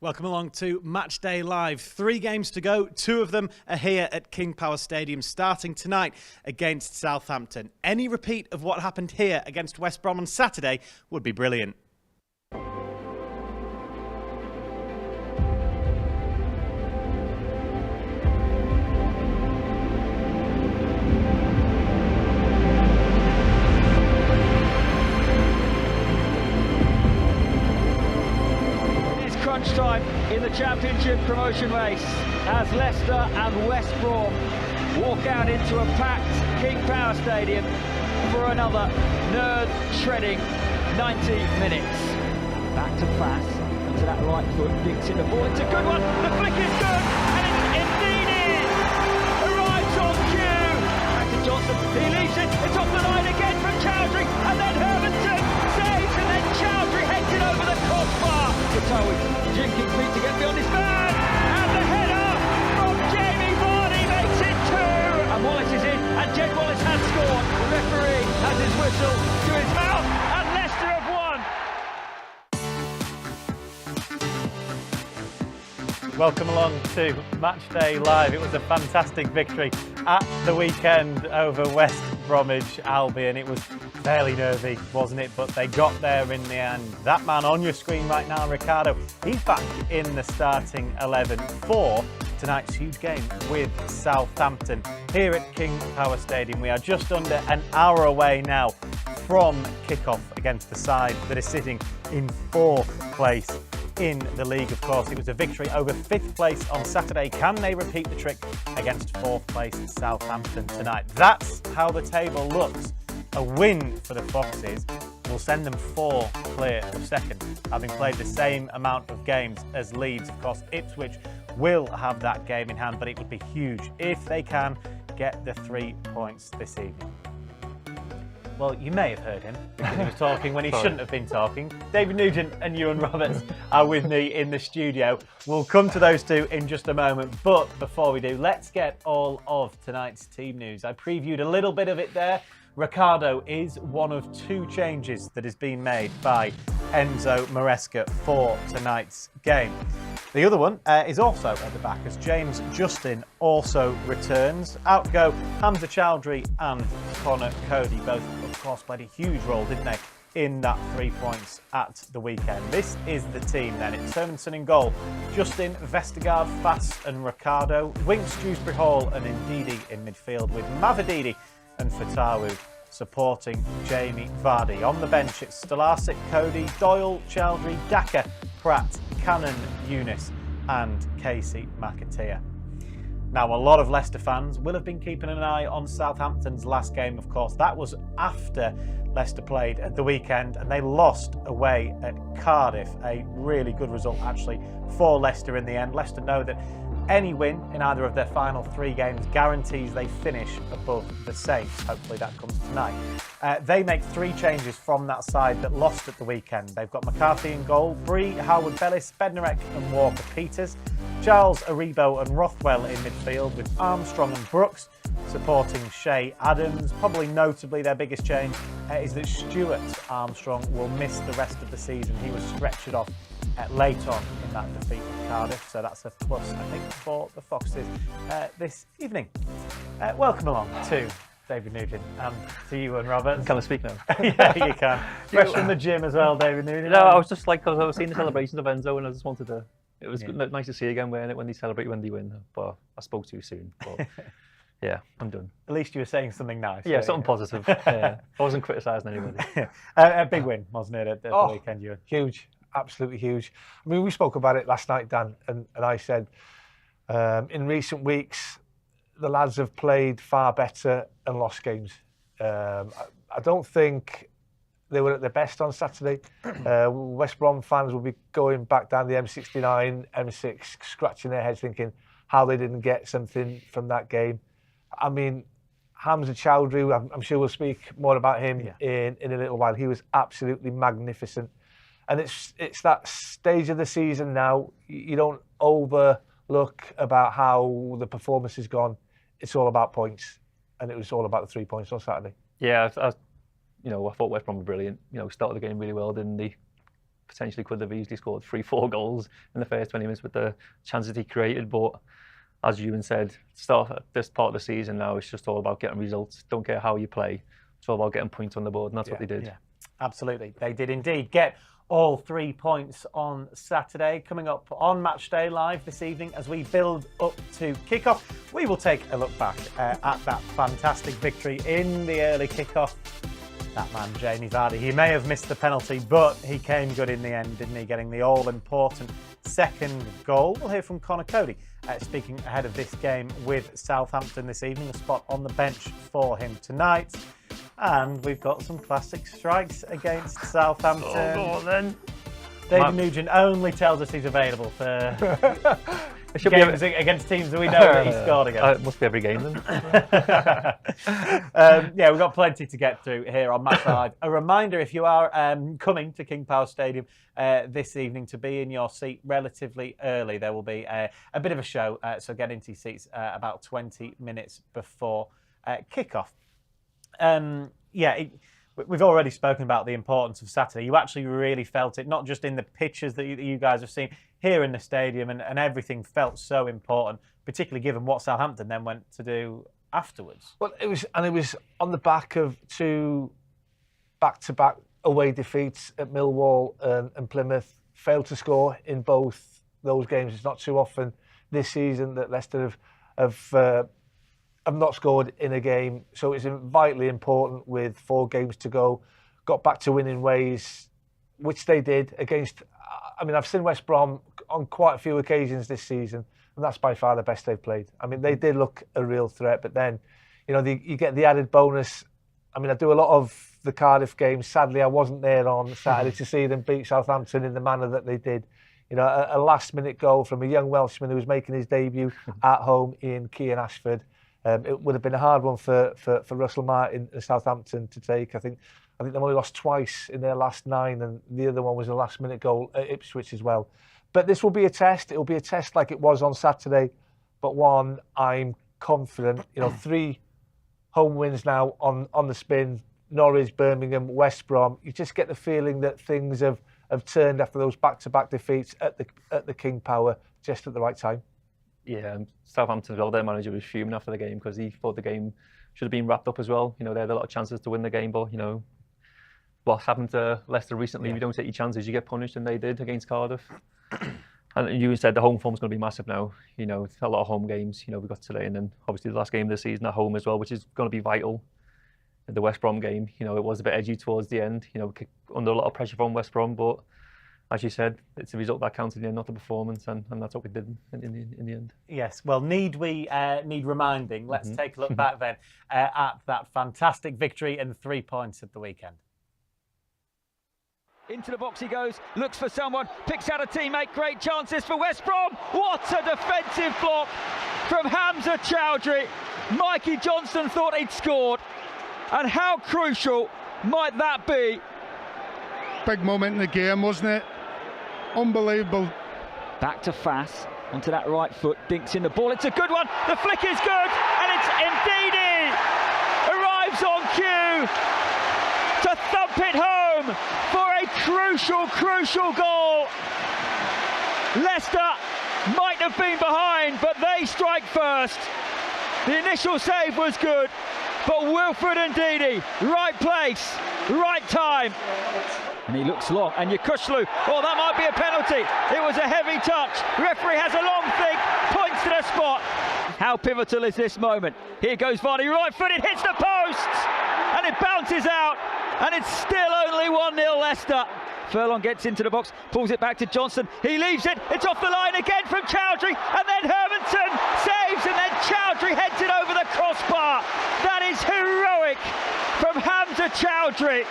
Welcome along to Matchday Live. 3 games to go. 2 of them are here at King Power Stadium, starting tonight against Southampton. Any repeat of what happened here against West Brom on Saturday would be brilliant. Time in the Championship promotion race as Leicester and West Brom walk out into a packed King Power Stadium for another nerve-shredding 90 minutes. Back to Fass, into that right foot, digs in the ball, it's a good one, the flick is good, and it indeed is! Arrives on cue! Back to Johnson, he leaves it, it's off the line again from Choudhury, and then Hamza saves, and then Choudhury heads it over the crossbar. Choudhury, jinking feet to get beyond his man, and the header from Jamie Vardy makes it 2! And Wallace is in, and Jed Wallace has scored. The referee has his whistle to his mouth, and Leicester have won. Welcome along to Matchday Live. It was a fantastic victory at the weekend over West Bromwich Albion. It was fairly nervy, wasn't it? But they got there in the end. That man on your screen right now, Ricardo, he's back in the starting 11 for tonight's huge game with Southampton here at King Power Stadium. We are just under an hour away now from kickoff against the side that is sitting in 4th place in the league. Of course, it was a victory over 5th place on Saturday. Can they repeat the trick against 4th place Southampton tonight? That's how the table looks. A win for the Foxes will send them 4 clear of 2nd, having played the same amount of games as Leeds. Of course, Ipswich will have that game in hand, but it would be huge if they can get the 3 points this evening. Well, you may have heard him because he was talking when he shouldn't have been talking. David Nugent and Ewan Roberts are with me in the studio. We'll come to those two in just a moment. But before we do, let's get all of tonight's team news. I previewed a little bit of it there. Ricardo is one of 2 changes that has been made by Enzo Maresca for tonight's game. The other one is also at the back as James Justin also returns. Out go Hamza Choudhury and Conor Coady. Both, of course, played a huge role, didn't they, in that 3 points at the weekend. This is the team then. It's Hermanson in goal. Justin, Vestergaard, Fass and Ricardo. Winks, Dewsbury Hall and Ndidi in midfield with Mavididi and Fatawu supporting Jamie Vardy. On the bench, it's Stolarczyk, Coady, Doyle, Choudhury, Daka, Pratt, Cannon, Eunice and Casey McAteer. Now, a lot of Leicester fans will have been keeping an eye on Southampton's last game, of course. That was after Leicester played at the weekend and they lost away at Cardiff. A really good result, actually, for Leicester in the end. Leicester know that any win in either of their final 3 games guarantees they finish above the Saints. Hopefully that comes tonight. They make 3 changes from that side that lost at the weekend. They've got McCarthy in goal, Bree, Howard-Bellis, Bednarek and Walker-Peters, Charles, Aribo and Rothwell in midfield with Armstrong and Brooks supporting Shea Adams. Probably notably their biggest change is that Stuart Armstrong will miss the rest of the season. He was stretchered off late on in that defeat at Cardiff, so that's a plus, I think, for the Foxes this evening. Welcome along to David Nugent and to you and Robert. Can I speak now? Yeah, you can. Fresh from the gym as well, David Nugent. No, I was just like, because I was seeing the celebrations of Enzo and I just wanted to, it was nice to see again when they celebrate when they win, but I spoke too soon. But yeah, I'm done. At least you were saying something nice. Yeah, something positive. I wasn't criticising anybody. A big win, wasn't it, at the weekend, Ewan? Huge. Absolutely huge. I mean, we spoke about it last night, Dan, and I said in recent weeks, the lads have played far better and lost games. I don't think they were at their best on Saturday. West Brom fans will be going back down the M69, M6, scratching their heads thinking how they didn't get something from that game. I mean, Hamza Choudhury, I'm sure we'll speak more about him in a little while. He was absolutely magnificent. And it's that stage of the season now. You don't overlook about how the performance has gone. It's all about points, and it was all about the 3 points on Saturday. Yeah, I thought West Brom were brilliant. Started the game really well, didn't they? potentially could have easily scored 3-4 goals in the first 20 minutes with the chances he created. But as Ewan said, start at this part of the season now, it's just all about getting results. Don't care how you play. It's all about getting points on the board, and that's what they did. Yeah, absolutely. They did indeed get all 3 points on Saturday. Coming up on Matchday Live this evening, as we build up to kickoff, we will take a look back at that fantastic victory in the early kickoff. That man, Jamie Vardy, he may have missed the penalty, but he came good in the end, didn't he? Getting the all-important second goal. We'll hear from Conor Coady, speaking ahead of this game with Southampton this evening. A spot on the bench for him tonight. And we've got some classic strikes against Southampton. Oh, go on then. David Nugent only tells us he's available for games against teams that we know that he scored against. It must be every game then. Yeah, we've got plenty to get through here on Match Live. A reminder, if you are coming to King Power Stadium this evening, to be in your seat relatively early. There will be a bit of a show, so get into your seats about 20 minutes before kickoff. We've already spoken about the importance of Saturday. You actually really felt it, not just in the pictures that you guys have seen here in the stadium, and everything felt so important, particularly given what Southampton then went to do afterwards. Well, it was on the back of 2 back-to-back away defeats at Millwall and Plymouth. Failed to score in both those games. It's not too often this season that Leicester have not scored in a game, so it's vitally important with 4 games to go. Got back to winning ways, which they did against. I mean, I've seen West Brom on quite a few occasions this season, and that's by far the best they've played. I mean, they did look a real threat, but then, you get the added bonus. I mean, I do a lot of the Cardiff games. Sadly, I wasn't there on Saturday to see them beat Southampton in the manner that they did. A last-minute goal from a young Welshman who was making his debut at home in Cian Ashford. It would have been a hard one for Russell Martin and Southampton to take. I think they've only lost twice in their last 9, and the other one was a last-minute goal at Ipswich as well. But this will be a test. It will be a test like it was on Saturday, but one I'm confident. 3 home wins now on the spin: Norwich, Birmingham, West Brom. You just get the feeling that things have turned after those back-to-back defeats at the King Power just at the right time. Yeah, Southampton, their manager was fuming after the game because he thought the game should have been wrapped up as well. They had a lot of chances to win the game, but what happened to Leicester recently? If you don't take your chances, you get punished, and they did against Cardiff. And you said the home form's going to be massive now. It's a lot of home games. We've got today, and then obviously the last game of the season at home as well, which is going to be vital. The West Brom game, it was a bit edgy towards the end. Under a lot of pressure from West Brom, but as you said, it's the result that counted in the end, not the performance, and that's what we did in the end. Yes, well, need reminding? Let's take a look back then at that fantastic victory and 3 points at the weekend. Into the box he goes, looks for someone, picks out a teammate, great chances for West Brom. What a defensive block from Hamza Choudhury. Mikey Johnston thought he'd scored, and how crucial might that be? Big moment in the game, wasn't it? Unbelievable. Back to Fass, onto that right foot, dinks in the ball, it's a good one, the flick is good, and it's Ndidi arrives on cue to thump it home for a crucial goal. Leicester might have been behind, but they strike first. The initial save was good, but Wilfred Ndidi, right place, right time. And he looks long, and Choudhury, that might be a penalty. It was a heavy touch. Referee has a long think, points to the spot. How pivotal is this moment? Here goes Vardy, right foot, it hits the posts, and it bounces out, and it's still only 1-0 Leicester. Furlong gets into the box, pulls it back to Johnson, he leaves it, it's off the line again from Choudhury, and then Hermansen saves, and then Choudhury heads it over the crossbar. That is heroic from Hamza Choudhury.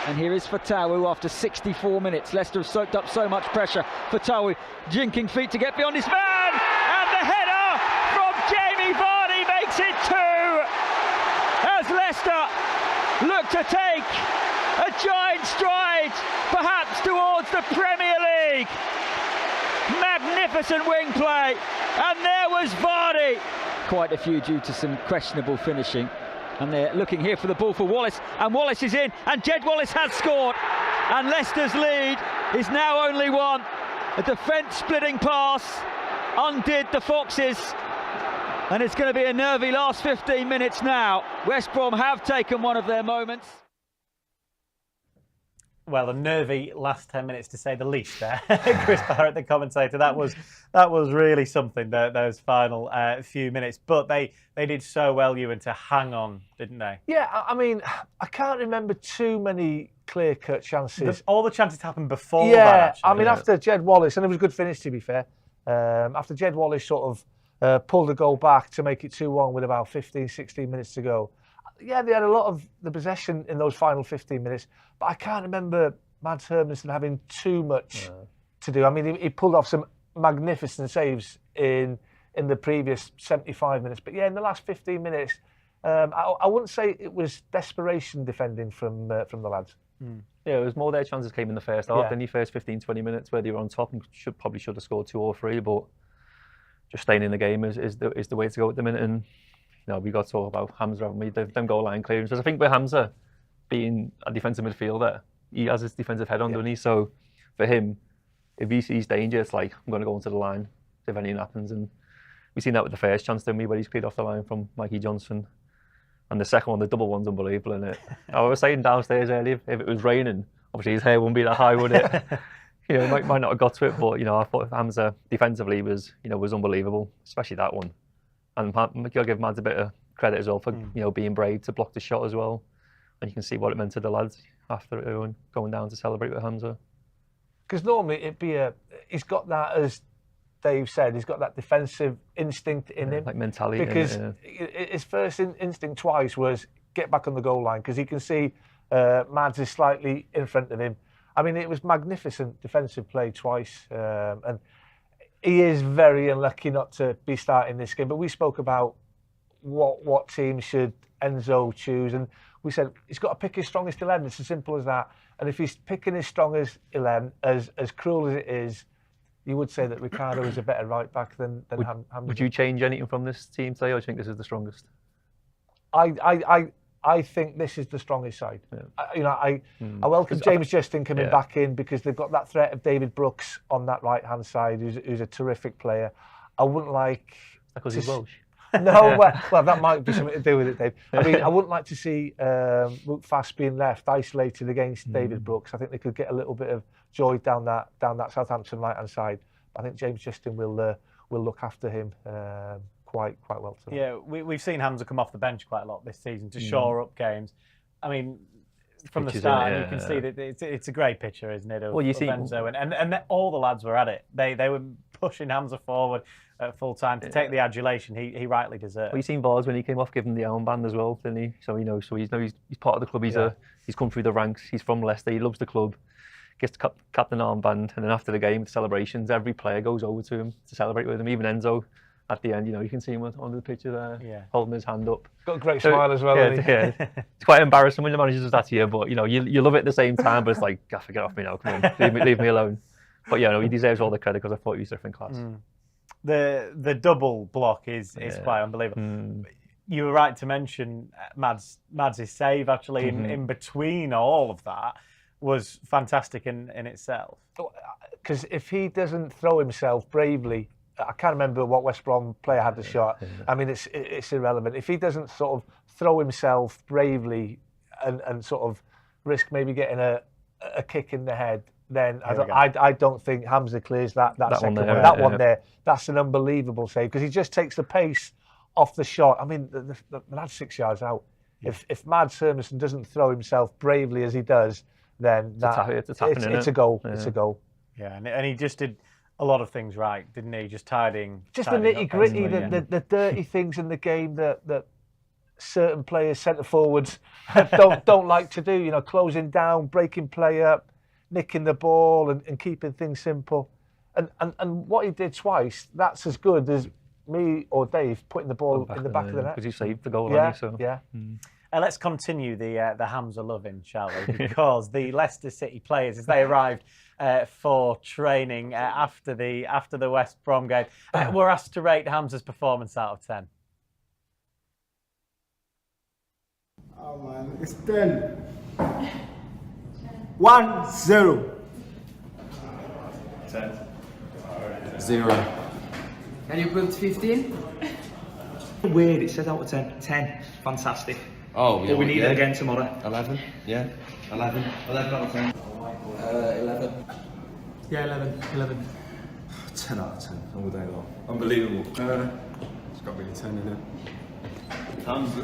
And here is Fatawu after 64 minutes. Leicester have soaked up so much pressure. Fatawu jinking feet to get beyond his man, and the header from Jamie Vardy makes it 2. As Leicester look to take a giant stride, perhaps towards the Premier League. Magnificent wing play, and there was Vardy. Quite a few due to some questionable finishing. And they're looking here for the ball for Wallace, and Wallace is in, and Jed Wallace has scored. And Leicester's lead is now only one. A defence-splitting pass undid the Foxes. And it's going to be a nervy last 15 minutes now. West Brom have taken one of their moments. Well, a nervy last 10 minutes to say the least there. Chris Barrett, the commentator, that was really something, those final few minutes. But they did so well, Ewan, to hang on, didn't they? Yeah, I mean, I can't remember too many clear-cut chances. All the chances happened before that, Yeah, actually. I mean, after Jed Wallace, and it was a good finish, to be fair, after Jed Wallace sort of pulled the goal back to make it 2-1 with about 15, 16 minutes to go. Yeah, they had a lot of the possession in those final 15 minutes, but I can't remember Mads Hermansen having too much to do. I mean, he pulled off some magnificent saves in the previous 75 minutes, but yeah, in the last 15 minutes, I wouldn't say it was desperation defending from the lads. Yeah, it was more their chances came in the first half than the first 15, 20 minutes where they were on top and probably should have scored 2 or 3, but just staying in the game is the way to go at the minute. And you know, we got to talk about Hamza, haven't we? Them goal line clearances. I think with Hamza being a defensive midfielder, he has his defensive head on, doesn't he? So for him, if he sees danger, it's like, I'm going to go into the line if anything happens. And we've seen that with the first chance, didn't we, where he's cleared off the line from Mikey Johnson. And the second one, the double one's unbelievable, isn't it? I was saying downstairs earlier, if it was raining, obviously his hair wouldn't be that high, would it? You know, he might not have got to it, but you know, I thought Hamza defensively was unbelievable, especially that one. And you'll give Mads a bit of credit as well for being brave to block the shot as well. And you can see what it meant to the lads after it and going down to celebrate with Hamza. Because normally it'd be he's got that, as Dave said, he's got that defensive instinct in him. Like mentality. Because his first instinct twice was get back on the goal line, because he can see Mads is slightly in front of him. I mean, it was magnificent defensive play twice. And he is very unlucky not to be starting this game. But we spoke about what team should Enzo choose, and we said he's got to pick his strongest 11. It's as simple as that. And if he's picking his strongest 11, as cruel as it is, you would say that Ricardo is a better right back than Hamza. Would you change anything from this team today, or do you think this is the strongest? I think this is the strongest side. Yeah. I welcome James Justin coming back in, because they've got that threat of David Brooks on that right-hand side, who's a terrific player. I wouldn't like... Because he's Welsh. No, well, that might be something to do with it, Dave. I mean, I wouldn't like to see Wout Faes being left isolated against David Brooks. I think they could get a little bit of joy down that Southampton right-hand side. I think James Justin will look after him quite well today. Yeah, we've seen Hamza come off the bench quite a lot this season to shore up games. I mean, from the start, you can see that it's a great picture, isn't it? Of Enzo, and all the lads were at it. They were pushing Hamza forward at full time to take the adulation he rightly deserved. Well, you seen Vars when he came off, giving the armband as well, didn't he? So he's part of the club. He's come through the ranks. He's from Leicester. He loves the club. Gets the captain armband, and then after the game, the celebrations, every player goes over to him to celebrate with him. Even Enzo, at the end, you can see him on the picture there, holding his hand up. Got a great smile as well. Yeah. It's quite embarrassing when the manager does that to you, but you love it at the same time. But it's like, Gaffer, get off me now, come on, leave me alone. But he deserves all the credit, because I thought he was different class. The double block is quite unbelievable. You were right to mention Mads' save actually in between all of that was fantastic in itself. Because if he doesn't throw himself bravely, I can't remember what West Brom player had the shot. I mean, it's irrelevant. If he doesn't sort of throw himself bravely and sort of risk maybe getting a kick in the head, then I don't think Hamza clears that second one. That one there, that's an unbelievable save, because he just takes the pace off the shot. I mean, the lad's 6 yards out. If Mads Hermansen doesn't throw himself bravely as he does, then it's a goal. Yeah. It's a goal. Yeah, and he just did a lot of things right, didn't he? Just tidying. Just the nitty-gritty, the dirty things in the game that certain players, centre forwards, don't like to do. Closing down, breaking play up, nicking the ball, and keeping things simple. And what he did twice, that's as good as me or Dave putting the ball in the back of the net. Because he saved the goal, Yeah. Let's continue the Hamza loving, shall we? Because the Leicester City players, as they arrived for training after the West Brom game, were asked to rate Hamza's performance out of 10. Oh man, it's 10. 1-0. 0. Can you put 15? Weird, it says out of 10. 10. Fantastic. Oh, But we need it again tomorrow. 11. Yeah. 11. 11 out of 10. 11. Yeah, 11. 10 out of 10 all day long. Unbelievable. It's got to be a 10 in it. Hamza.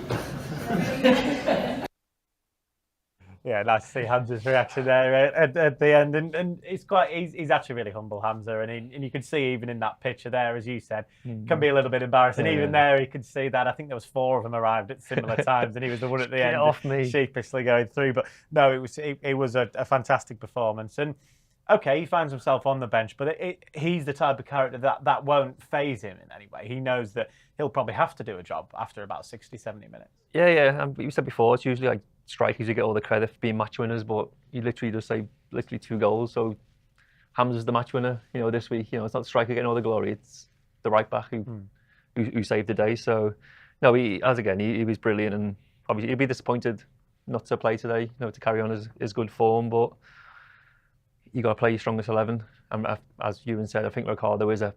Yeah, nice to see Hamza's reaction there at the end, and it's quite. He's actually really humble, Hamza, and you can see even in that picture there, as you said, can be a a little bit embarrassing. Even there, you could see that. I think there was 4 of them arrived at similar times, and he was the one at the end, off me. sheepishly going through. But no, it was a fantastic performance, and okay, he finds himself on the bench, but he's the type of character that won't faze him in any way. He knows that he'll probably have to do a job after about 60, 70 minutes. Yeah. And you said before, it's usually like strikers who get all the credit for being match winners, but you literally just say 2 goals. So Hamza's the match winner, this week. It's not the striker getting all the glory; it's the right back who saved the day. So no, he was brilliant, and obviously he'd be disappointed not to play today. To carry on his good form, but you got to play your strongest 11. And as Ewan said, I think Ricardo is a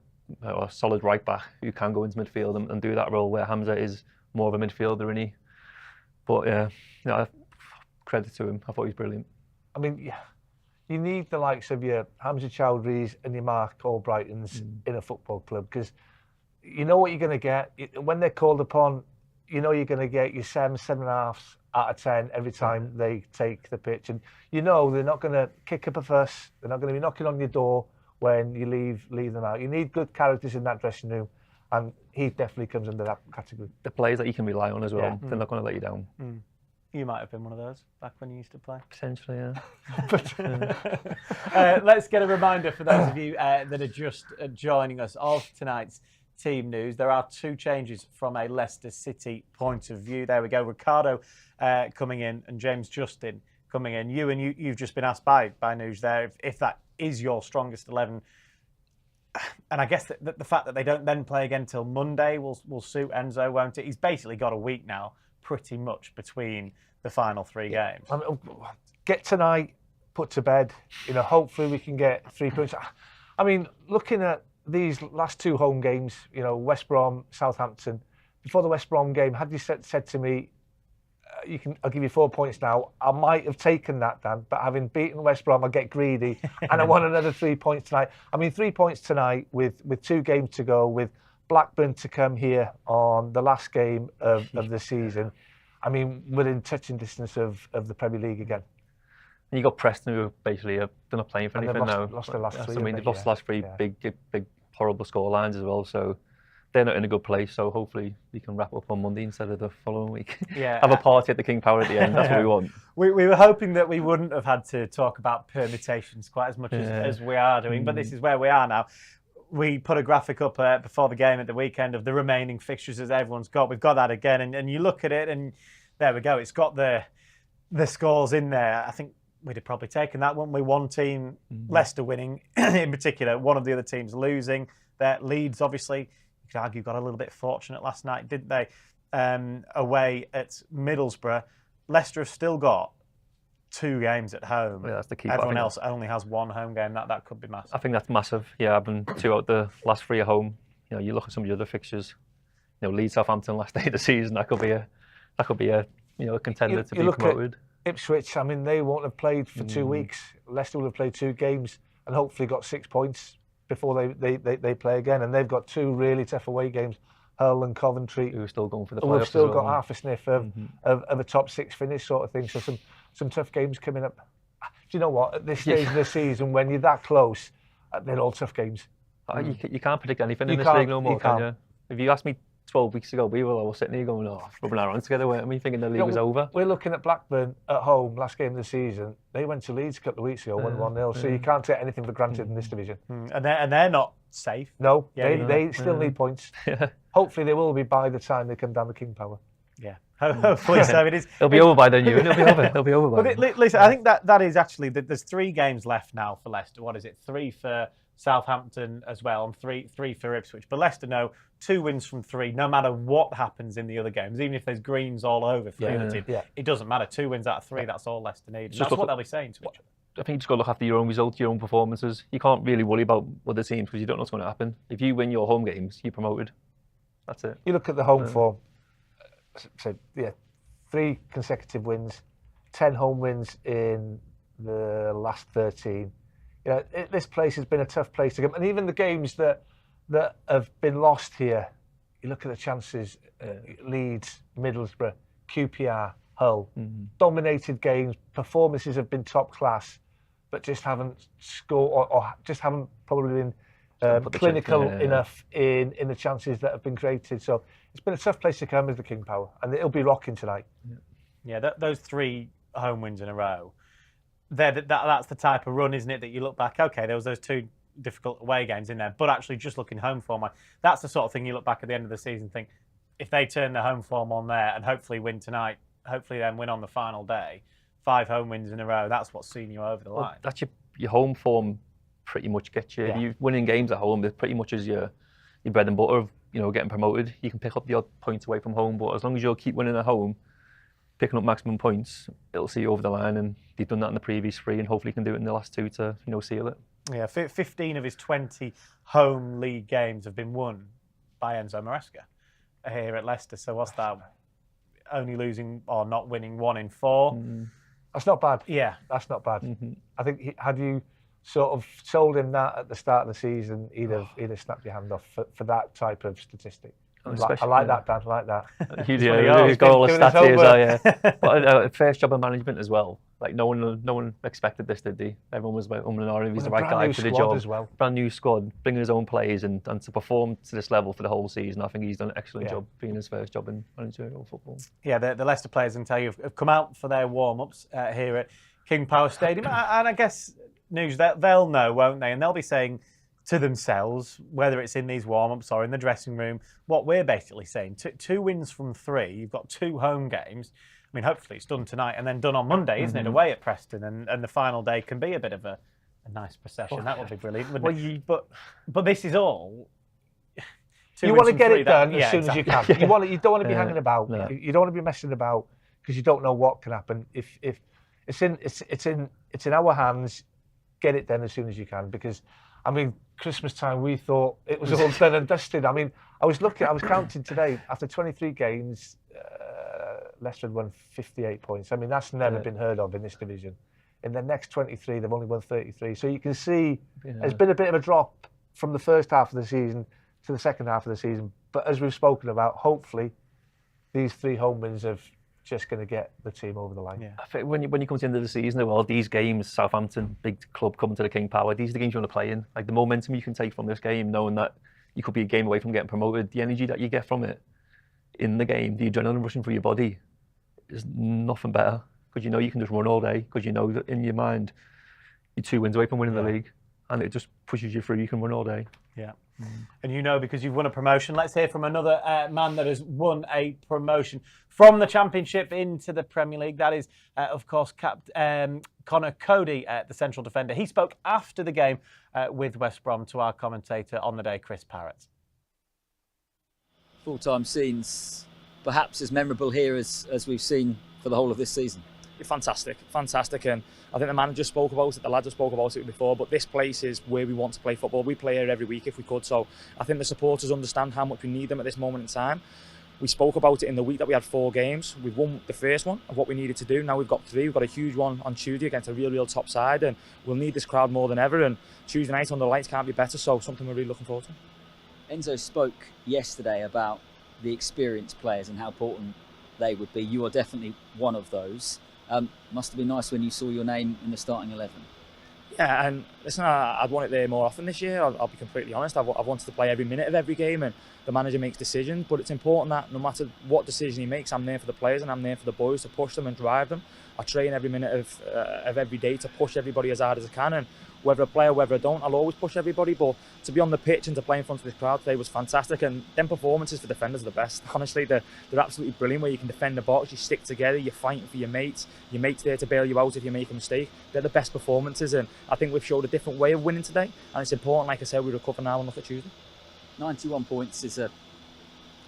solid right back who can go into midfield and do that role, where Hamza is more of a midfielder, isn't he? But yeah, credit to him. I thought he was brilliant. I mean, you need the likes of your Hamza Choudhury's and your Mark Albrightons in a football club, because you know what you're going to get. When they're called upon, you know you're going to get your 7.5 out of 10 every time they take the pitch. And they're not going to kick up a fuss. They're not going to be knocking on your door when you leave them out. You need good characters in that dressing room, and he definitely comes under that category. The players that you can rely on as well. They're not going to let you down. You might have been one of those back when you used to play. Potentially, yeah. Let's get a reminder for those of you that are just joining us of tonight's team news. There are 2 changes from a Leicester City point of view. There we go. Ricardo coming in and James Justin coming in. You've just been asked by Nuge there if that is your strongest 11. And I guess that the fact that they don't then play again till Monday will suit Enzo, won't it? He's basically got a week now, pretty much, between the final 3 games. Get tonight, put to bed. Hopefully we can get 3 points. I mean, looking at these last 2 home games, West Brom, Southampton. Before the West Brom game, had you said to me, I'll give you 4 points now, I might have taken that, Dan. But having beaten West Brom, I get greedy, and I want another 3 points tonight. I mean, 3 points tonight with 2 games to go, with Blackburn to come here on the last game of the season. I mean, we're in touching distance of the Premier League again. And you got Preston, who basically they're not playing for anything now. Lost their last 3. I mean, they've lost the last 3 big, horrible score lines as well. So they're not in a good place. So hopefully we can wrap up on Monday instead of the following week. Yeah, have a party at the King Power at the end. That's what we want. We were hoping that we wouldn't have had to talk about permutations quite as much as we are doing, but this is where we are now. We put a graphic up before the game at the weekend of the remaining fixtures as everyone's got. We've got that again, and you look at it, and there we go. It's got the scores in there. I think we'd have probably taken that, wouldn't we? One team, Leicester winning in particular, one of the other teams losing. Leeds, obviously, you could argue, got a little bit fortunate last night, didn't they? Away at Middlesbrough. Leicester have still got 2 games at home. Yeah, that's the key. Everyone else only has 1 home game. That could be massive. I think that's massive. Yeah, having 2 out the last 3 at home. You look at some of the other fixtures. Leeds, Southampton last day of the season. That could be a a contender to be promoted. Ipswich, I mean, they won't have played for 2 weeks. Leicester will have played 2 games and hopefully got 6 points before they play again. And they've got 2 really tough away games, Hull and Coventry. Who are still going for the playoffs. Who have still got half a sniff of a top 6 finish sort of thing. So some tough games coming up. Do you know what? At this stage of the season, when you're that close, they're all tough games. You can't predict anything in this league no more, can you? If you asked me 12 weeks ago, we were all sitting here going, rubbing our hands together, weren't we, thinking the league was over. We're looking at Blackburn at home, last game of the season. They went to Leeds a couple of weeks ago, won 1-0, so you can't take anything for granted in this division. And they're not safe. No, they still need points. Hopefully they will be by the time they come down the King Power. Yeah, hopefully so. It'll be over by then, Ewan. It'll be over by then. Listen, I think that is actually, there's 3 games left now for Leicester. What is it? 3 for Southampton as well, and three for Ipswich. But Leicester know 2 wins from 3, no matter what happens in the other games. Even if there's greens all over for the other team, it doesn't matter. 2 wins out of 3, that's all Leicester need. That's what they'll be saying to each other. I think you just got to look after your own results, your own performances. You can't really worry about other teams because you don't know what's going to happen. If you win your home games, you're promoted. That's it. You look at the home form. So, yeah, 3 consecutive wins, 10 home wins in the last 13. You know, this place has been a tough place to come. And even the games that have been lost here, you look at the chances, Leeds, Middlesbrough, QPR, Hull, dominated games, performances have been top class, but just haven't scored or just haven't probably been clinical enough in the chances that have been created. So it's been a tough place to come as the King Power, and it'll be rocking tonight. Yeah, those 3 home wins in a row, that's the type of run, isn't it, that you look back, okay, there was those 2 difficult away games in there, but actually just looking home form, that's the sort of thing you look back at the end of the season and think, if they turn the home form on there and hopefully win tonight, hopefully then win on the final day, 5 home wins in a row, that's what's seen you over the line. That's your home form pretty much gets you. If you're winning games at home, it pretty much is your bread and butter of, you know, getting promoted. You can pick up the odd points away from home, but as long as you'll keep winning at home, picking up maximum points, it'll see you over the line, and they've done that in the previous 3 and hopefully can do it in the last 2 to, you know, seal it. Yeah, 15 of his 20 home league games have been won by Enzo Maresca here at Leicester. So what's that? Only losing or not winning 1 in 4. That's not bad. Yeah, that's not bad. I think had you sort of told him that at the start of the season, he'd have snapped your hand off for that type of statistic. I like that, Dan. I like that. He's got all the stats here, so yeah. But first job of management as well. Like no one expected this, did they? Everyone was like, he's the right guy for the job. As well. Brand new squad, bringing his own players, and to perform to this level for the whole season. I think he's done an excellent job being his first job in managerial football. Yeah, the Leicester players, I can tell you, have come out for their warm-ups here at King Power Stadium, and I guess they'll know, won't they? And they'll be saying to themselves, whether it's in these warm-ups or in the dressing room, what we're basically saying. 2 wins from 3. You've got 2 home games. I mean, hopefully it's done tonight and then done on Monday, isn't it, away at Preston, and the final day can be a bit of a nice procession. That would be brilliant, wouldn't it? But this is all. You want to get it done as soon as you can. You don't want to be hanging about. No. You don't want to be messing about because you don't know what can happen. If it's in our hands, get it done as soon as you can. Because, I mean, Christmas time we thought it was all done and dusted. I mean, I was counting today after 23 games. Leicester had won 58 points. I mean, that's never been heard of in this division. In the next 23, they've only won 33. So you can see there's been a bit of a drop from the first half of the season to the second half of the season. But as we've spoken about, hopefully these 3 home wins are just going to get the team over the line. Yeah. I think when you come to the end of the season, well, these games, Southampton, big club coming to the King Power, these are the games you want to play in. Like the momentum you can take from this game, knowing that you could be a game away from getting promoted, the energy that you get from it in the game, the adrenaline rushing through your body, is nothing better, because you know you can just run all day, because you know that in your mind you're 2 wins away from winning the league, and it just pushes you through. You can run all day. Yeah. And you know, because you've won a promotion. Let's hear from another man that has won a promotion from the Championship into the Premier League. That is, of course, Conor Coady, the central defender. He spoke after the game with West Brom to our commentator on the day, Chris Parrott. Full-time scenes, perhaps as memorable here as we've seen for the whole of this season. Fantastic, and I think the manager spoke about it, the lads have spoke about it before, but this place is where we want to play football. We play here every week if we could, so I think the supporters understand how much we need them at this moment in time. We spoke about it in the week that we had 4 games. We've won the first one of what we needed to do. Now we've got 3. We've got a huge one on Tuesday against a real top side, and we'll need this crowd more than ever, and Tuesday night on the lights can't be better, so something we're really looking forward to. Enzo spoke yesterday about the experienced players and how important they would be. You are definitely one of those. Must have been nice when you saw your name in the starting 11. Yeah, and listen, I'd want it there more often this year. I'll be completely honest. I've wanted to play every minute of every game, and the manager makes decisions. But it's important that no matter what decision he makes, I'm there for the players and I'm there for the boys to push them and drive them. I train every minute of every day to push everybody as hard as I can, and whether I play or whether I don't, I'll always push everybody. But to be on the pitch and to play in front of this crowd today was fantastic, and them performances for defenders are the best. Honestly, they're absolutely brilliant, where you can defend the box, you stick together, you're fighting for your mates there to bail you out if you make a mistake. They're the best performances, and I think we've showed a different way of winning today, and it's important, like I said, we recover now and look at Tuesday. 91 points is a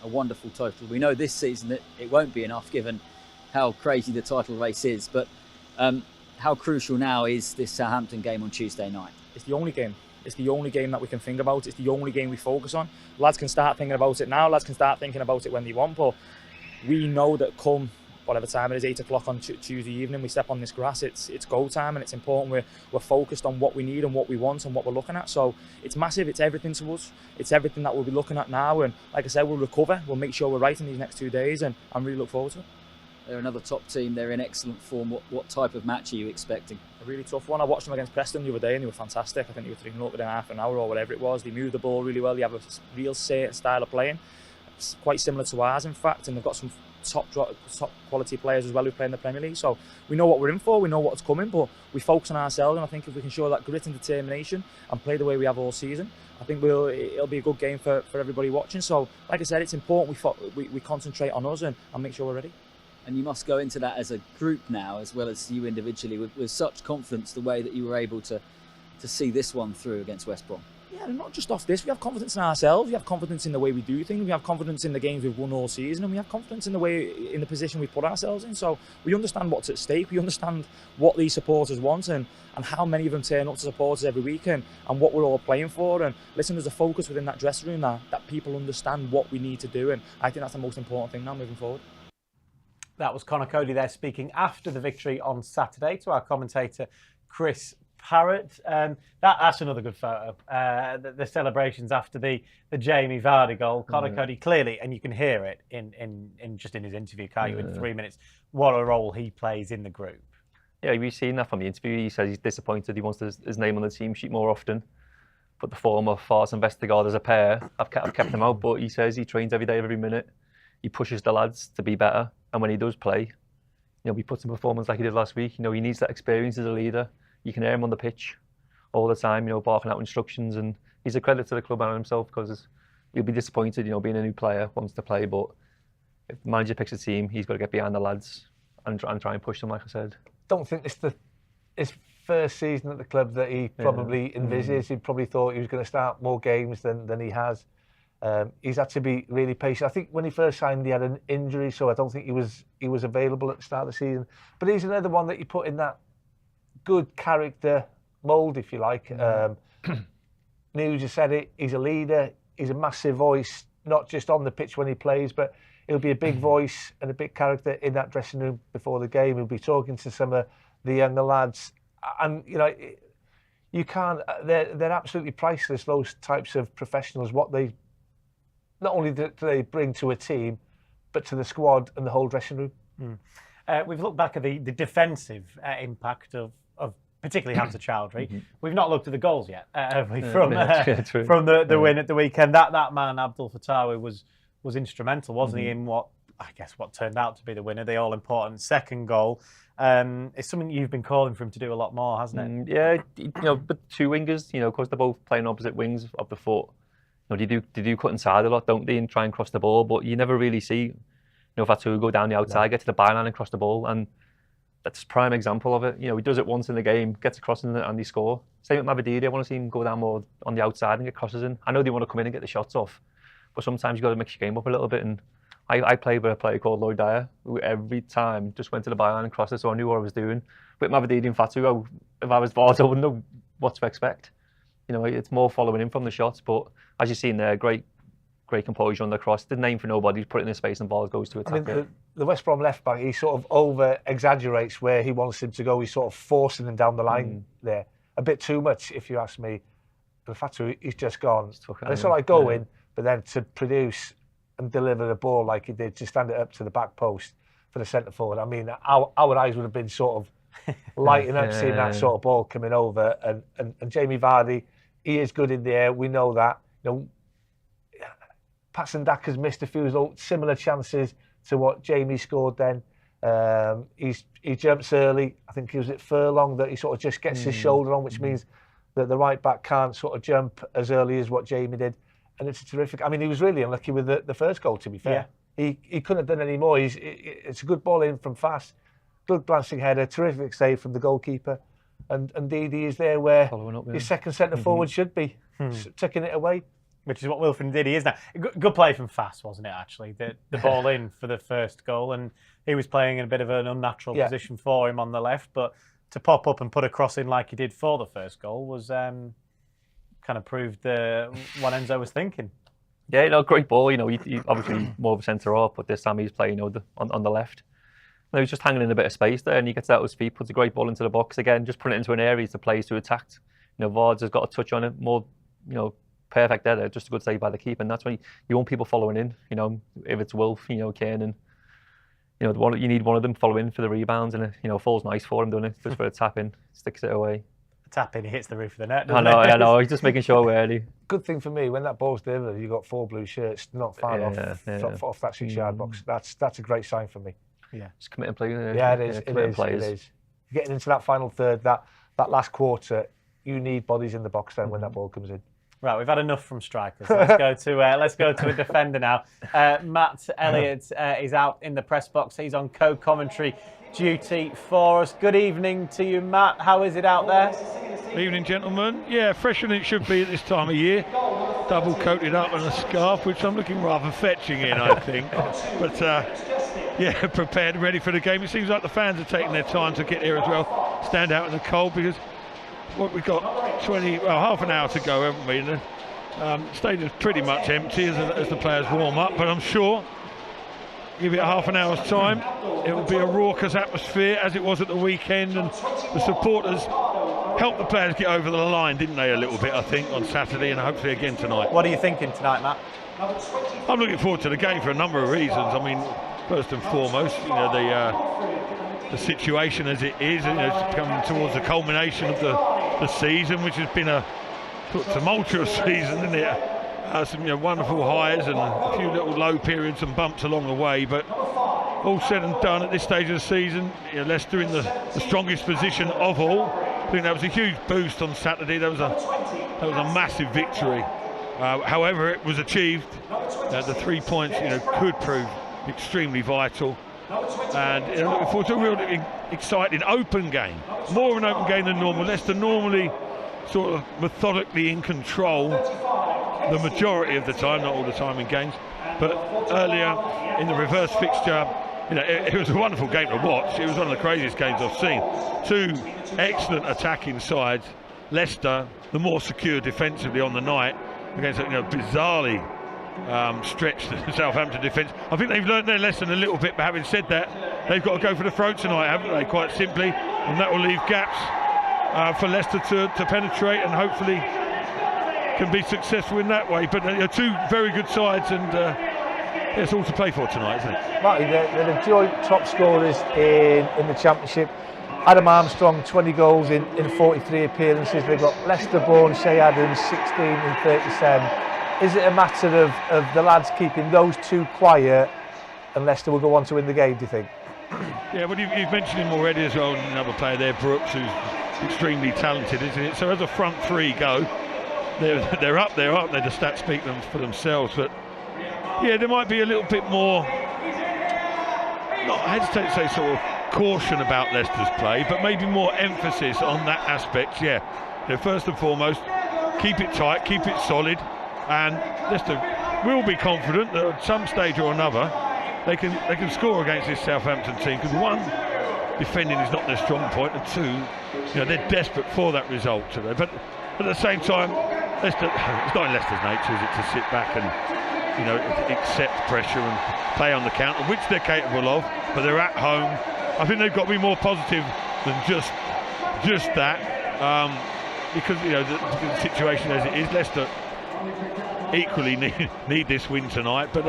wonderful total. We know this season that it won't be enough given how crazy the title race is, but how crucial now is this Southampton game on Tuesday night? It's the only game. It's the only game that we can think about. It's the only game we focus on. Lads can start thinking about it now. Lads can start thinking about it when they want. But we know that come whatever time it is, 8 o'clock on Tuesday evening, we step on this grass. It's go time, and it's important. We're focused on what we need and what we want and what we're looking at. So it's massive. It's everything to us. It's everything that we'll be looking at now. And like I said, we'll recover. We'll make sure we're right in these next 2 days, and I really look forward to it. They're another top team. They're in excellent form. What type of match are you expecting? A really tough one. I watched them against Preston the other day and they were fantastic. I think they were 3-0 within half an hour or whatever it was. They moved the ball really well. They have a real certain style of playing. It's quite similar to ours, in fact, and they've got some top quality players as well who play in the Premier League. So we know what we're in for, we know what's coming, but we focus on ourselves, and I think if we can show that grit and determination and play the way we have all season, I think it'll be a good game for everybody watching. So like I said, it's important we concentrate on us and make sure we're ready. And you must go into that as a group now, as well as you individually, with such confidence, the way that you were able to see this one through against West Brom. Yeah, and not just off this. We have confidence in ourselves. We have confidence in the way we do things. We have confidence in the games we've won all season, and we have confidence in the position we put ourselves in. So we understand what's at stake. We understand what these supporters want and how many of them turn up to support us every week and what we're all playing for. And listen, there's a focus within that dressing room that people understand what we need to do, and I think that's the most important thing now moving forward. That was Conor Coady there speaking after the victory on Saturday to our commentator, Chris Parrott. That's another good photo. The celebrations after the Jamie Vardy goal. Conor Coady clearly, and you can hear it in just in his interview, can't you, in 3 minutes, what a role he plays in the group. Yeah, we've seen that from the interview. He says he's disappointed. He wants his name on the team sheet more often. But the former Farce and Vestergaard as a pair, I've kept them out. But he says he trains every day, every minute. He pushes the lads to be better. And when he does play, he puts in performance like he did last week. He needs that experience as a leader. You can hear him on the pitch all the time, barking out instructions. And he's a credit to the club and himself, because he'll be disappointed, being a new player, wants to play. But if the manager picks a team, he's got to get behind the lads and try and push them, like I said. Don't think it's his first season at the club that he probably envisaged. He probably thought he was going to start more games than he has. He's had to be really patient. I think when he first signed, he had an injury, so I don't think he was available at the start of the season. But he's another one that you put in that good character mould, if you like. News has said it. He's a leader. He's a massive voice, not just on the pitch when he plays, but he'll be a big voice and a big character in that dressing room before the game. He'll be talking to some of the younger lads, and you can't. They're absolutely priceless. Those types of professionals, what they not only do they bring to a team, but to the squad and the whole dressing room. We've looked back at the defensive impact of particularly Hamza Choudhury. We've not looked at the goals yet, have we? From the win at the weekend. That man, Abdul Fattawi, was instrumental, wasn't he, in what turned out to be the winner, the all-important second goal. It's something you've been calling for him to do a lot more, hasn't it? Yeah, but two wingers, because they're both playing opposite wings of the foot. They do cut inside a lot, don't they, and try and cross the ball, but you never really see Fatou go down the outside, get to the byline and cross the ball, and that's a prime example of it. He does it once in the game, gets across and they score. Same with Mavadidi. I want to see him go down more on the outside and get crosses in. I know they want to come in and get the shots off, but sometimes you've got to mix your game up a little bit, and I played with a player called Lloyd Dyer, who every time just went to the byline and crossed it, so I knew what I was doing. With Mavadidi and Fatou, if I was Vard, I wouldn't know what to expect. It's more following in from the shots, but as you've seen there, great composure on the cross. Didn't aim for nobody, put it in his space and Vard goes to attack it. The West Brom left back, he sort of over-exaggerates where he wants him to go. He's sort of forcing him down the line there. A bit too much, if you ask me. The Fatou, he's just gone. And it's all right going, but then to produce and deliver the ball like he did, to stand it up to the back post for the centre forward. I mean, our eyes would have been sort of lighting up seeing that sort of ball coming over. And Jamie Vardy, he is good in the air. We know that. Patson Daka's missed a few similar chances to what Jamie scored then. He jumps early. I think he was at Furlong that he sort of just gets his shoulder on, which means that the right back can't sort of jump as early as what Jamie did. And it's terrific. I mean, he was really unlucky with the first goal, to be fair. Yeah. He couldn't have done any more. It's a good ball in from Fass. Good glancing header, terrific save from the goalkeeper. And Didi is there where his second centre forward should be, tucking it away. Which is what Wilfred Didi is now. Good play from Fass, wasn't it, actually? The ball in for the first goal, and he was playing in a bit of an unnatural position for him on the left, but to pop up and put a cross in like he did for the first goal was kind of proved what Enzo was thinking. Yeah, great ball. He obviously more of a centre half, but this time he's playing on the left. No, he's just hanging in a bit of space there, and he gets out his feet, puts a great ball into the box again, just put it into an area the players to attack. Vards has got a touch on it, more, perfect there. Just a good save by the keeper, and that's when you want people following in. If it's Wolf, Kane, you need one of them following for the rebounds, and it falls nice for him, doesn't it? Just for a tap in, sticks it away. Tap in, he hits the roof of the net. I know. He's just making sure we're ready. Good thing for me, when that ball's delivered, you've got 4 blue shirts not far off that 6-yard box. That's a great sign for me. Yeah, just committing players. Yeah, it is. It is. Getting into that final third, that last quarter, you need bodies in the box then when that ball comes in. Right, we've had enough from strikers. Let's go to a defender now. Matt Elliott is out in the press box. He's on co-commentary duty for us. Good evening to you, Matt. How is it out there? Evening, gentlemen. Yeah, fresher than it should be at this time of year. Double coated up in a scarf, which I'm looking rather fetching in, I think. But yeah, prepared, ready for the game. It seems like the fans are taking their time to get here as well. Stand out in the cold because we've got half an hour to go, haven't we? And the stadium's pretty much empty as the players warm up, but I'm sure give it half an hour's time, it will be a raucous atmosphere as it was at the weekend, and the supporters helped the players get over the line, didn't they, a little bit, I think, on Saturday, and hopefully again tonight. What are you thinking tonight, Matt? I'm looking forward to the game for a number of reasons. I mean, first and foremost, the situation as it is, it's coming towards the culmination of the season, which has been a tumultuous season, isn't it? Some wonderful highs and a few little low periods and bumps along the way, but all said and done at this stage of the season, Leicester in the strongest position of all. I think that was a huge boost on Saturday. That was a massive victory. However, it was achieved. The 3 points, could prove extremely vital. And looking forward to a real exciting open game. More of an open game than normal. Leicester normally sort of methodically in control the majority of the time, not all the time in games. But earlier in the reverse fixture, it was a wonderful game to watch. It was one of the craziest games I've seen. 2 excellent attacking sides. Leicester, the more secure defensively on the night, against bizarrely stretched Southampton defence. I think they've learnt their lesson a little bit, but having said that, they've got to go for the throat tonight, haven't they, quite simply, and that will leave gaps for Leicester to penetrate and hopefully can be successful in that way. But 2 very good sides, and it's all to play for tonight, isn't it? Marty, they're the joint top scorers in the Championship. Adam Armstrong, 20 goals in 43 appearances. They've got Leicester-born Shea Adams, 16 in 37. Is it a matter of the lads keeping those 2 quiet and Leicester will go on to win the game, do you think? Yeah, well, you've mentioned him already as well, another player there, Brooks, who's extremely talented, isn't it? So as a front 3 go, they're up there, aren't they? The stats speak for themselves. But yeah, there might be a little bit more, I hesitate to say sort of caution about Leicester's play, but maybe more emphasis on that aspect. Yeah, first and foremost, keep it tight, keep it solid, and Leicester will be confident that at some stage or another they can score against this Southampton team, because 1, defending is not their strong point, and 2, they're desperate for that result today. But at the same time, Leicester, it's not in Leicester's nature, is it, to sit back and accept pressure and play on the counter, which they're capable of, but they're at home. I think they've got to be more positive than just that, because the situation as it is, Leicester equally need this win tonight. But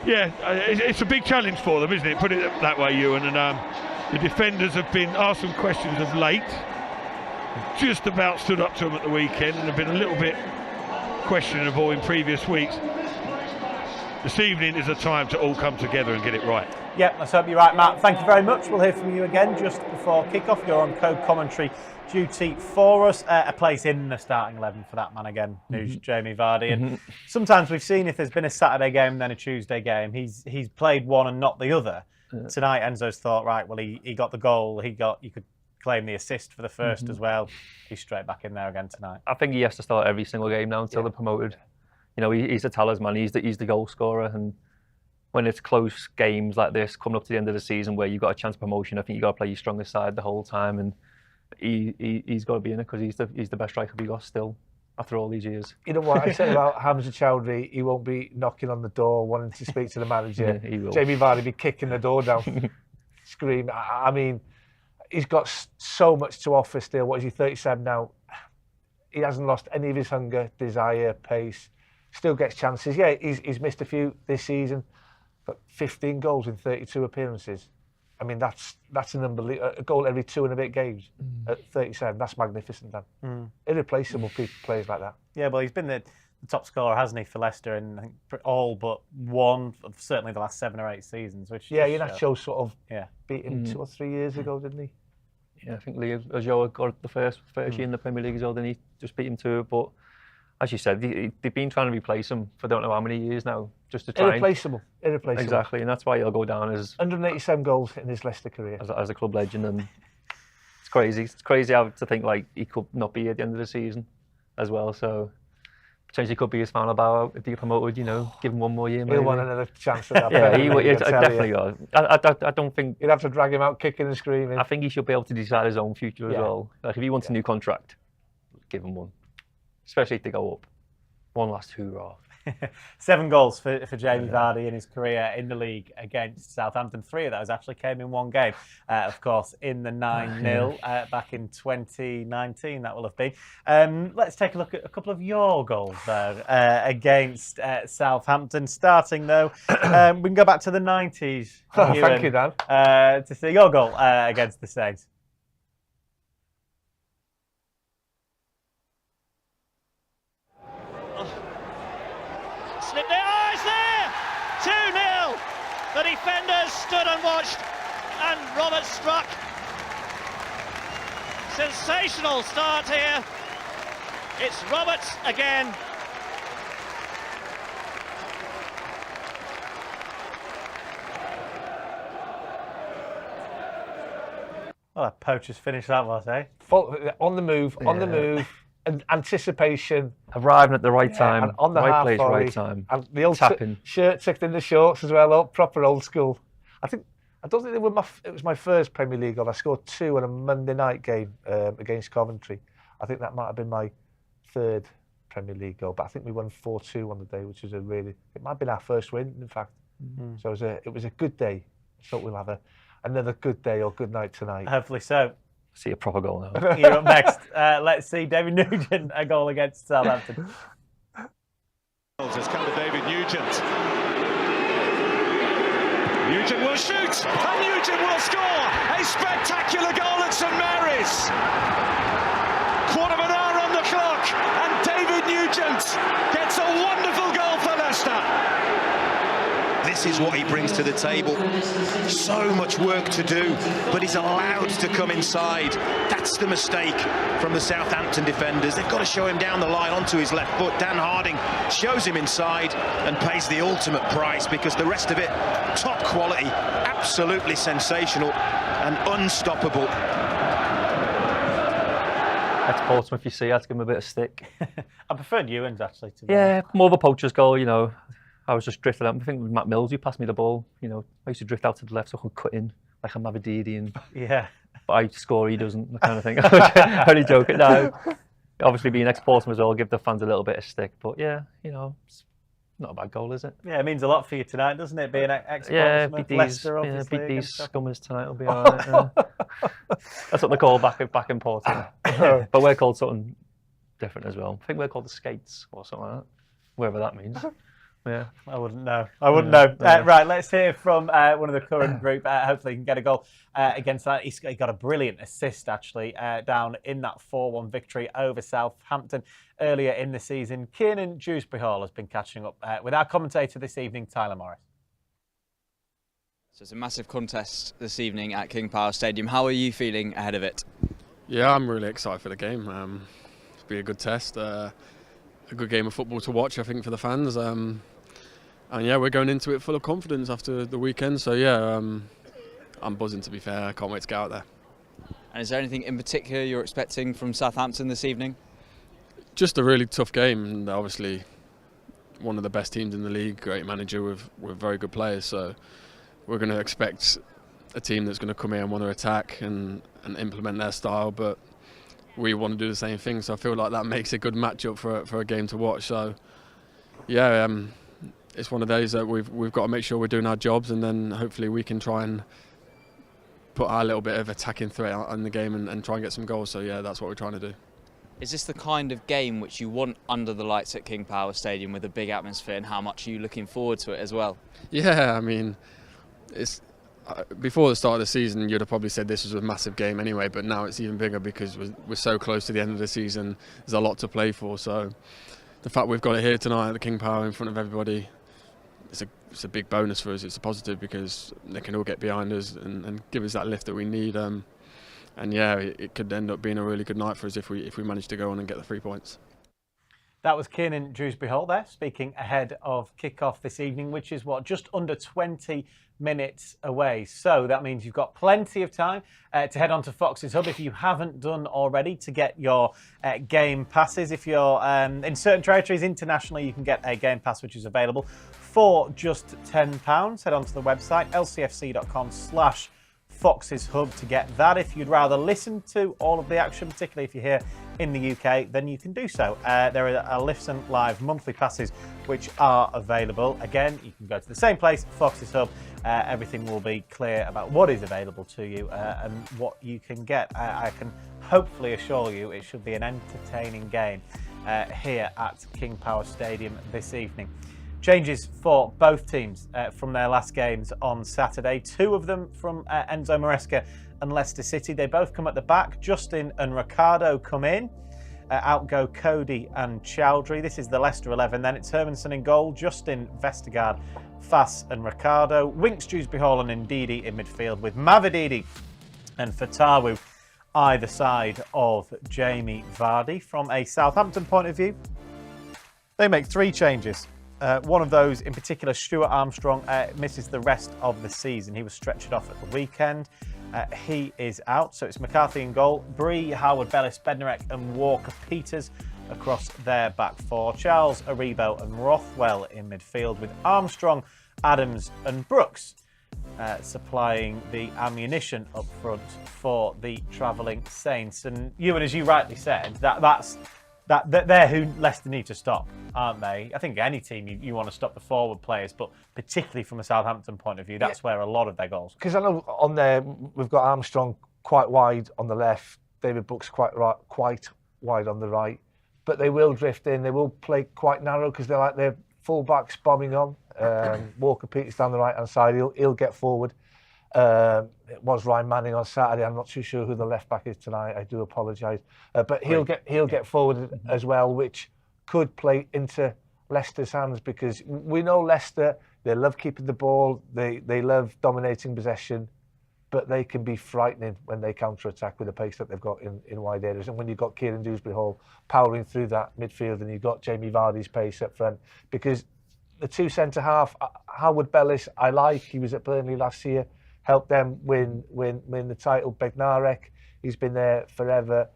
yeah, it's a big challenge for them, isn't it? Put it that way, Ewan. And the defenders have been asked some questions of late. Just about stood up to them at the weekend and have been a little bit questionable in previous weeks. This evening is a time to all come together and get it right. Yeah, let's hope you're right, Matt. Thank you very much. We'll hear from you again just before kick-off. You're on co-commentary duty for us. A place in the starting 11 for that man again, who's Jamie Vardy. And sometimes we've seen if there's been a Saturday game, then a Tuesday game, he's played one and not the other. Tonight, Enzo's thought, right, well, he got the goal. You could claim the assist for the first as well. He's straight back in there again tonight. I think he has to start every single game now until they're promoted. He's the talisman, he's the goal scorer, and when it's close games like this, coming up to the end of the season where you've got a chance of promotion, I think you've got to play your strongest side the whole time, and he's got to be in it because he's the best striker we got still after all these years. You know what I said about Hamza Choudhury? He won't be knocking on the door wanting to speak to the manager. Yeah, he will. Jamie Vardy be kicking the door down, screaming. I mean, he's got so much to offer still. What is he, 37 now? He hasn't lost any of his hunger, desire, pace. Still gets chances. Yeah, he's missed a few this season, but 15 goals in 32 appearances. I mean, that's an unbelievable, a goal every 2 and a bit games at 37. That's magnificent, Dan. Irreplaceable players like that. Yeah, well, he's been the top scorer, hasn't he, for Leicester in I think, all but one of certainly the last 7 or 8 seasons. Which Iheanacho sort of yeah. beat him 2 or 3 years ago, didn't he? Yeah, I think Leo Ajoa got the first year in the Premier League as well, didn't he? Just beat him to it, but as you said, they've been trying to replace him for don't know how many years now, just to try. Irreplaceable. Exactly, and that's why he'll go down as 187 goals in his Leicester career as a club legend, and it's crazy. It's crazy how to think like he could not be at the end of the season as well. So potentially could be his final bow if he get promoted. You know, give him 1 more year. Maybe. He'll want another chance at that. Yeah, he would. Definitely. I don't think you'd have to drag him out kicking and screaming. I think he should be able to decide his own future as well. Like if he wants a new contract, give him one. Especially if they go up. One last hoorah. 7 goals for Jamie Vardy in his career in the league against Southampton. 3 of those actually came in 1 game. Of course, in the 9-0 back in 2019, that will have been. Let's take a look at a couple of your goals, though, against Southampton. Starting, though, we can go back to the 90s. Thank you, Dan. To see your goal against the Saints. Slipped there. Oh, it's there! 2-0. The defenders stood and watched, and Roberts struck. Sensational start here. It's Roberts again. Well, a poacher's finish that was, eh? On the move, on the move. And anticipation, arriving at the right time, and on the right place, volley, right time, and the old tapping. Shirt tucked in the shorts as well, proper old school. I don't think it was my first Premier League goal. I scored 2 on a Monday night game against Coventry. I think that might have been my 3rd Premier League goal, but I think we won 4-2 on the day, which was it might have been our first win, in fact. So it was a good day. So we'll have another good day or good night tonight. Hopefully so. See a proper goal now. You're up next. Let's see David Nugent, a goal against Southampton. Has come to David Nugent. Nugent will shoot, and Nugent will score. A spectacular goal at St Mary's. Quarter of an hour on the clock, and David Nugent gets a wonderful goal for Leicester. This is what he brings to the table. So much work to do, but he's allowed to come inside. That's the mistake from the Southampton defenders. They've got to show him down the line onto his left foot. Dan Harding shows him inside and pays the ultimate price because the rest of it, top quality, absolutely sensational and unstoppable. That's Portsmouth, you see, I had to give him a bit of stick. I preferred Ewan's, actually. Yeah, more of a poacher's goal, you know. I was just drifting out. I think it was Matt Mills who passed me the ball. You know, I used to drift out to the left so I could cut in like a Mavididi, and but I score, he doesn't, that kind of thing. Only joking. No, obviously being ex-Portsmouth as well, give the fans a little bit of stick. But yeah, you know, it's not a bad goal, is it? Yeah, it means a lot for you tonight, doesn't it? Being ex-Portsmouth, Leicester, obviously. Beat these scummers tonight will be all right. That's what they call back in Portsmouth. But we're called something different as well. I think we're called the Skates or something like that, wherever that means. Yeah, I wouldn't know. Right, let's hear from one of the current group. Hopefully he can get a goal against that. He got a brilliant assist, actually, down in that 4-1 victory over Southampton earlier in the season. Kiernan Dewsbury Hall has been catching up with our commentator this evening, Tyler Morris. So it's a massive contest this evening at King Power Stadium. How are you feeling ahead of it? Yeah, I'm really excited for the game. It'll be a good test, a good game of football to watch, I think, for the fans. And yeah, we're going into it full of confidence after the weekend. So yeah, I'm buzzing, to be fair. I can't wait to get out there. And is there anything in particular you're expecting from Southampton this evening? Just a really tough game, and obviously one of the best teams in the league, great manager with very good players. So we're going to expect a team that's going to come here and want to attack and implement their style, but we want to do the same thing. So I feel like that makes a good matchup for a game to watch. So yeah, it's one of those that we've got to make sure we're doing our jobs, and then hopefully we can try and put our little bit of attacking threat on the game and try and get some goals. So yeah, that's what we're trying to do. Is this the kind of game which you want under the lights at King Power Stadium with a big atmosphere, and how much are you looking forward to it as well? Yeah, I mean, it's before the start of the season you'd have probably said this was a massive game anyway, but now it's even bigger because we're so close to the end of the season. There's a lot to play for, so the fact we've got it here tonight at the King Power in front of everybody, it's a big bonus for us. It's a positive because they can all get behind us and give us that lift that we need. And yeah, it could end up being a really good night for us if we manage to go on and get the 3 points. That was Kiernan Dewsbury-Hall there, speaking ahead of kick-off this evening, which is just under 20 minutes away. So that means you've got plenty of time to head on to Fox's Hub if you haven't done already, to get your game passes. If you're in certain territories internationally, you can get a game pass which is available for just £10. Head on to the website lcfc.com/Fox's Hub to get that. If you'd rather listen to all of the action, particularly if you're here in the UK, then you can do so. There are Listen Live monthly passes which are available. Again, you can go to the same place, Fox's Hub. Everything will be clear about what is available to you and what you can get. I can hopefully assure you it should be an entertaining game here at King Power Stadium this evening. Changes for both teams from their last games on Saturday. Two of them from Enzo Maresca and Leicester City. They both come at the back. Justin and Ricardo come in. Out go Coady and Choudhury. This is the Leicester 11. Then it's Hermansen in goal. Justin, Vestergaard, Fass and Ricardo. Winks, Dewsbury-Hall and Ndidi in midfield, with Mavididi and Fatawu either side of Jamie Vardy. From a Southampton point of view, they make three changes. One of those in particular, Stuart Armstrong, misses the rest of the season. He was stretchered off at the weekend. He is out, so it's McCarthy in goal. Bree, Howard, Bellis, Bednarek and Walker-Peters across their back four. Charles, Aribo and Rothwell in midfield, with Armstrong, Adams and Brooks supplying the ammunition up front for the travelling Saints. And Ewan, as you rightly said, they're who Leicester need to stop, aren't they? I think any team you want to stop the forward players, but particularly from a Southampton point of view, that's where a lot of their goals. Because I know on there we've got Armstrong quite wide on the left, David Brooks quite wide on the right, but they will drift in. They will play quite narrow because they're like their full-backs bombing on. Walker-Peters down the right-hand side. He'll get forward. It was Ryan Manning on Saturday. I'm not too sure who the left back is tonight. I do apologise, but he'll get forward as well, which could play into Leicester's hands, because we know Leicester, they love keeping the ball, they love dominating possession, but they can be frightening when they counter-attack with the pace that they've got in wide areas. And when you've got Kiernan Dewsbury-Hall powering through that midfield, and you've got Jamie Vardy's pace up front, because the two centre-half, Howard Bellis, I like. He was at Burnley last year, helped them win the title. Bednarek, he's been there forever.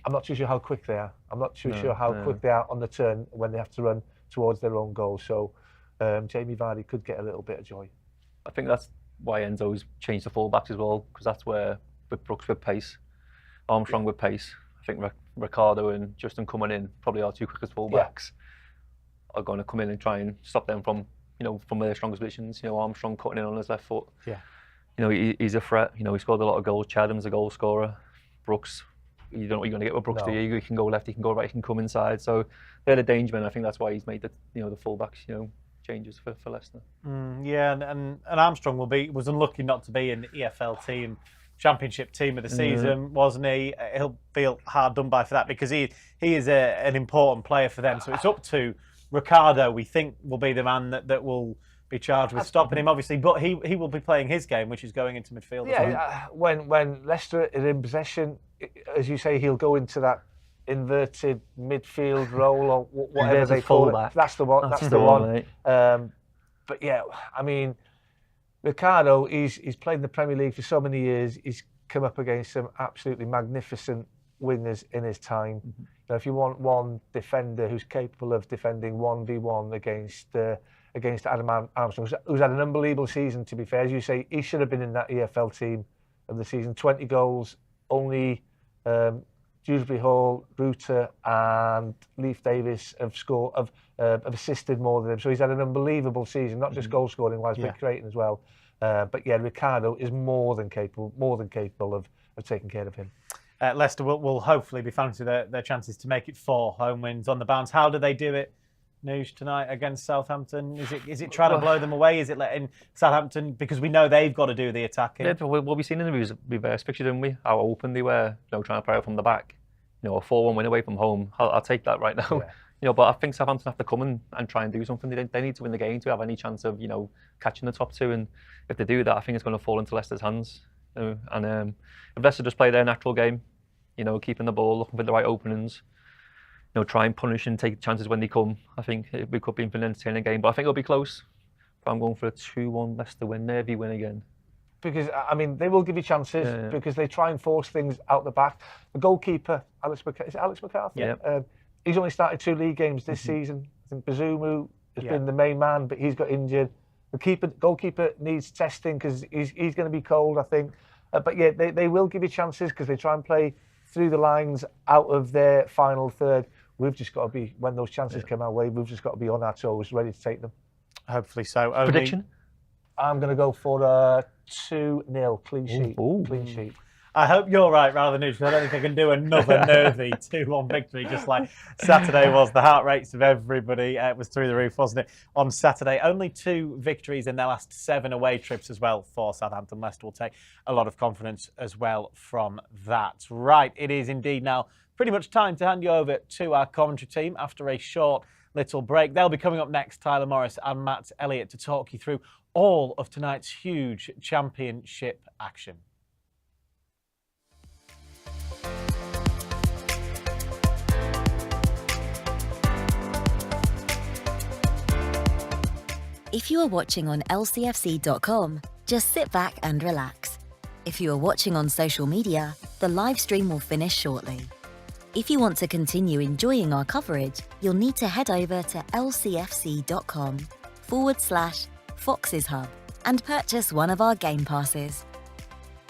I'm not too sure how quick they are. I'm not too sure how quick they are on the turn when they have to run towards their own goal. So Jamie Vardy could get a little bit of joy. I think that's why Enzo's changed the fullbacks as well, because that's where, with Brooks with pace, Armstrong with pace, I think Ricardo and Justin coming in, probably our two quickest fullbacks, are going to come in and try and stop them from their strongest positions. Armstrong cutting in on his left foot. Yeah. He's a threat. He scored a lot of goals. Chadham's a goal scorer. Brooks, you don't know what you're going to get with Brooks, do you? He can go left, he can go right, he can come inside. So they're the danger men. I think that's why he's made the fullbacks changes for Leicester. And Armstrong was unlucky not to be in the EFL team, Championship team of the season, wasn't he? He'll feel hard done by for that, because he is an important player for them. So it's up to Ricardo, we think, will be the man that will be charged with stopping him, obviously, but he will be playing his game, which is going into midfield. Yeah, when Leicester are in possession, as you say, he'll go into that inverted midfield role, or whatever they call it. That's the one. That's the one. But yeah, I mean, Ricardo, he's played in the Premier League for so many years. He's come up against some absolutely magnificent wingers in his time. Now, if you want one defender who's capable of defending 1v1 against against Adam Armstrong, who's had an unbelievable season, to be fair. As you say, he should have been in that EFL team of the season. 20 goals, only Dewsbury Hall, Reuter and Leif Davis have assisted more than him. So he's had an unbelievable season, not just goal scoring wise, but creating as well. But yeah, Ricardo is more than capable of taking care of him. Leicester will hopefully be fancy their chances to make it 4 home wins on the bounce. How do they do it, Nuge, tonight against Southampton? Is it trying to blow them away? Is it letting Southampton, because we know they've got to do the attacking? Yeah, what we've seen in the reverse picture, didn't we? How open they were, trying to play out from the back. A 4-1 win away from home. I'll take that right now. Yeah. But I think Southampton have to come and try and do something. They need to win the game to have any chance of catching the top 2. And if they do that, I think it's going to fall into Leicester's hands. And if Leicester just play their natural game, keeping the ball, looking for the right openings, try and punish and take chances when they come, I think we could be in for an entertaining game. But I think it'll be close. But I'm going for a 2-1 Leicester win, nervy win again. Because, they will give you chances because they try and force things out the back. The goalkeeper, Alex McCarthy? Yeah. He's only started 2 league games this season. I think Bazumu has been the main man, but he's got injured. The goalkeeper needs testing because he's going to be cold, I think. But yeah, they will give you chances because they try and play through the lines out of their final third. We've just got to be, when those chances come our way, we've just got to be on our toes, ready to take them. Hopefully so. Prediction? I'm going to go for a 2-0 clean sheet. Clean sheet. I hope you're right rather than Nuge, because I don't think I can do another nervy 2-1 victory just like Saturday was. The heart rates of everybody it was through the roof, wasn't it, on Saturday? Only 2 victories in their last 7 away trips as well for Southampton. Leicester will take a lot of confidence as well from that. Right, it is indeed now pretty much time to hand you over to our commentary team after a short little break. They'll be coming up next, Tyler Morris and Matt Elliott, to talk you through all of tonight's huge championship action. If you are watching on lcfc.com, just sit back and relax. If you are watching on social media, the live stream will finish shortly. If you want to continue enjoying our coverage, you'll need to head over to lcfc.com/Foxes Hub and purchase one of our game passes.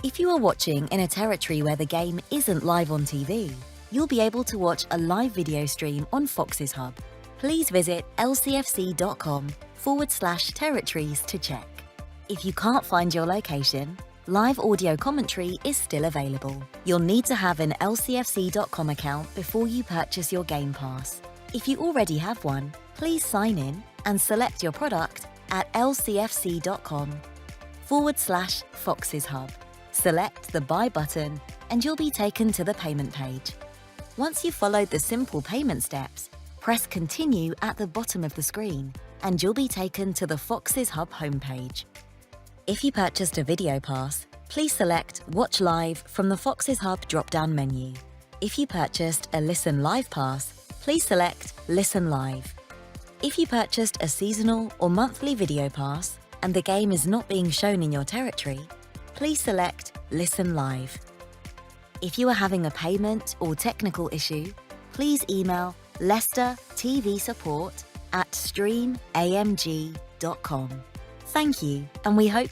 If you are watching in a territory where the game isn't live on TV, you'll be able to watch a live video stream on Foxes Hub. Please visit lcfc.com/territories to check. If you can't find your location, live audio commentary is still available. You'll need to have an lcfc.com account before you purchase your game pass. If you already have one, please sign in and select your product at lcfc.com/Foxes Hub. Select the buy button and you'll be taken to the payment page. Once you've followed the simple payment steps, press continue at the bottom of the screen and you'll be taken to the Foxes Hub homepage. If you purchased a video pass, please select Watch Live from the Foxes Hub drop-down menu. If you purchased a Listen Live pass, please select Listen Live. If you purchased a seasonal or monthly video pass and the game is not being shown in your territory, please select Listen Live. If you are having a payment or technical issue, please email Leicester TV Support at streamamg.com. Thank you, and we hope